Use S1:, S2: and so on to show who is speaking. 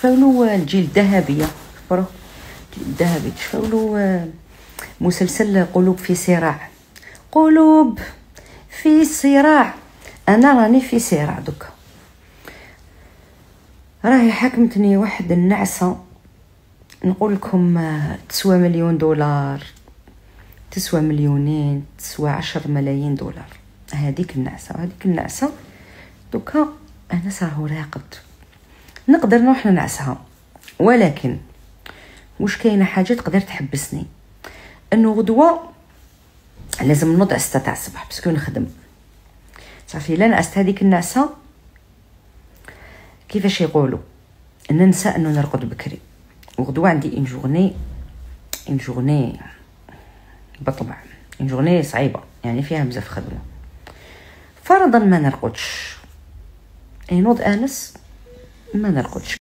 S1: تشفاولو الجيل الذهبيه، شكرا الجيل الذهبي. تشفاولو مسلسل قلوب في صراع. قلوب في صراع، انا راني في صراع دوكا. راهي حكمتني واحد النعسه، نقول لكم تسوى $1,000,000، تسوى 2,000,000، تسوى 10 ملايين دولار. هذيك النعسه دوكا انا صراحه راقبت، نقدر نروح ننعسها، ولكن واش كاينه حاجه تقدر تحبسني، انه غدوه لازم نوض 6 تاع الصباح باسكو نخدم. صافي الا نعست هذيك النعسه كيفاش يقولوا ننسى انه نرقد بكري، وغدوه عندي ان جورني بالطبع ان جورني صعيبه، يعني فيها بزاف خدمه. فرضا ما نرقدش، نوض انس ما نرقدش.